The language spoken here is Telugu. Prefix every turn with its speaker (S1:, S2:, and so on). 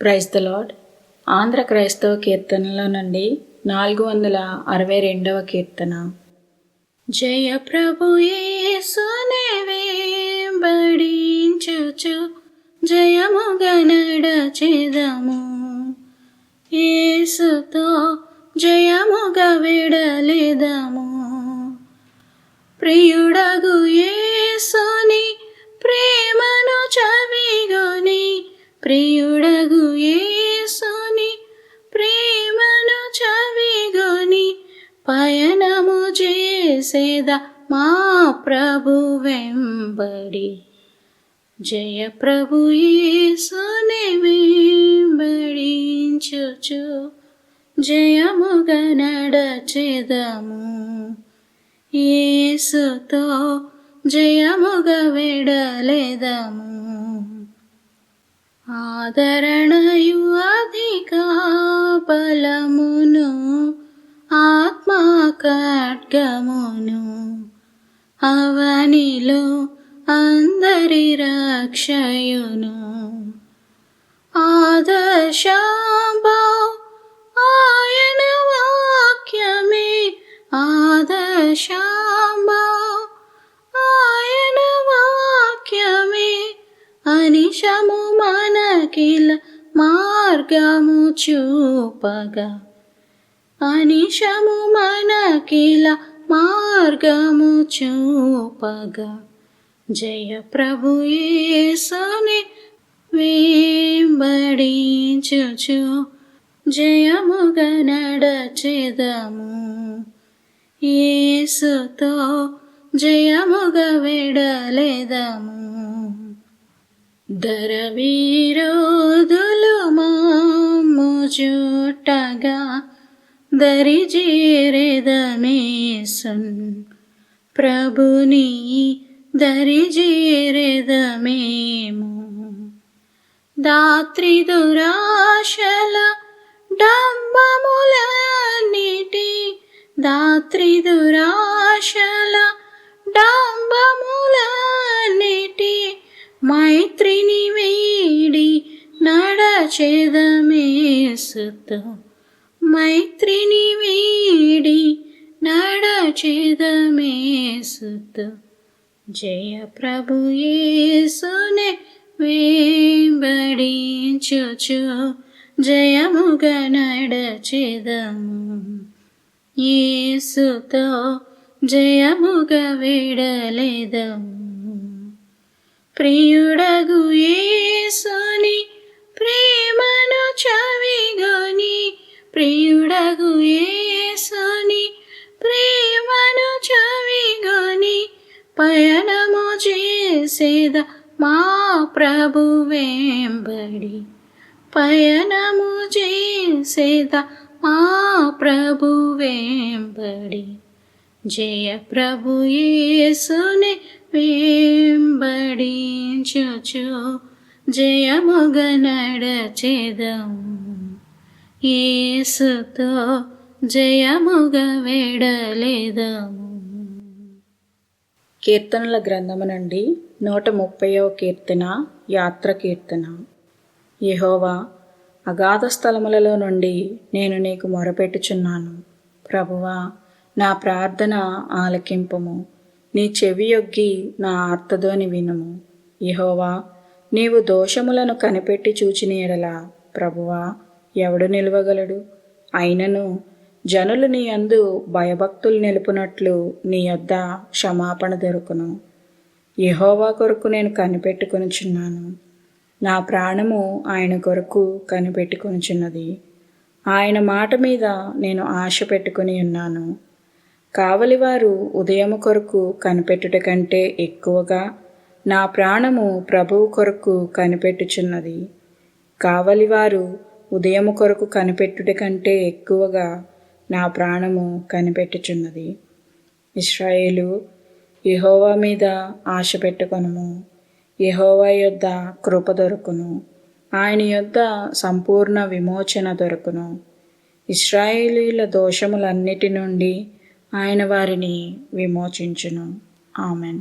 S1: Praise the lord. ఆంధ్ర క్రైస్తవ కీర్తనలో నుండి 462వ కీర్తన. జయ ప్రభు యేసునే వెంబడించుచు జయముగా నడచెదము, యేసుతో జయముగా విడలెదము. ప్రియుడగు యేసుని ప్రేమను చవిగొని, ప్రియుడగు యేసుని ప్రేమను చవిగొని, పయనము చేసేద మా ప్రభు వెంబడి. జయ ప్రభు యేసుని వెంబడించుచు జయముగా నడచెదము, యేసుతో జయముగా విడలెదము. ఆదరణయు అధిక బలమును, ఆత్మ ఖడ్గమును, అవనిలో అందరి రక్షయును. ఆదర్శంబౌ ఆయన వాక్యమే, ఆదర్శంబౌ ఆయన వాక్యమే, అనిశము మనకిల మార్గము చూపగా, అనిశము మనకిల మార్గము చూపగా. జయ ప్రభు యేసుని వెంబడించుచు జయముగా నడచెదము, యేసుతో జయముగా విడలెదము. దరవిరోధులు మమ్ము చుట్టగా దరిజేరెదమేసున్, ప్రభుని దరిజేరెదమేము. దాత్రి దురాశల డంబములన్నిటి, దాత్రి దురాశల డంబములన్నిటి, మైత్రిని వీడి నడచెదమేసుతో, మైత్రిని వీడి నడచెదమేసుతో. జయ ప్రభు యేసునే వెంబడించుచు జయముగా నడచెదము, యేసుతో జయముగా విడలెదము. ప్రియుడగు యేసుని ప్రేమను చవిగొని, ప్రియుడగు యేసుని ప్రేమను చవిగొని, పయనము చేసేద మా ప్రభు వెంబడి, పయనము చేసేద మా ప్రభు వెంబడి. జయ ప్రభు యేసుని వెంబడించుచు జయముగా నడచెదము, యేసుతో జయముగా విడలెదము. కీర్తనల గ్రంథము నుండి 130వ కీర్తన. యాత్ర కీర్తన. యెహోవా, అగాధ స్థలములలో నుండి నేను నీకు మొరపెట్టుచున్నాను. ప్రభువా, నా ప్రార్థన ఆలకింపుము, నీ చెవియొగ్గి నా ఆర్తధ్వని వినుము. యెహోవా, నీవు దోషములను కనిపెట్టి చూచిన యెడల ప్రభువా, ఎవడు నిలువగలడు? అయినను జనులు నీ యందు భయభక్తులు నిలుపునట్లు నీ యొద్ద క్షమాపణ దొరుకును. యెహోవా కొరకు నేను కనిపెట్టుకొనుచున్నాను, నా ప్రాణము ఆయన కొరకు కనిపెట్టుకొనుచున్నది. ఆయన మాట మీద నేను ఆశ పెట్టుకుని ఉన్నాను. కావలివారు ఉదయము కొరకు కనిపెట్టుట కంటే ఎక్కువగా నా ప్రాణము ప్రభువు కొరకు కనిపెట్టుచున్నది. కావలివారు ఉదయము కొరకు కనిపెట్టుట కంటే ఎక్కువగా నా ప్రాణము కనిపెట్టుచున్నది. ఇశ్రాయేలు, యెహోవా మీద ఆశ పెట్టుకొనుము. యెహోవా యొద్ద కృప దొరుకును, ఆయన యొద్ద సంపూర్ణ విమోచన దొరుకును. ఇశ్రాయేలీయుల దోషములన్నిటి నుండి ఆయన వారిని విమోచించును. ఆమెన్.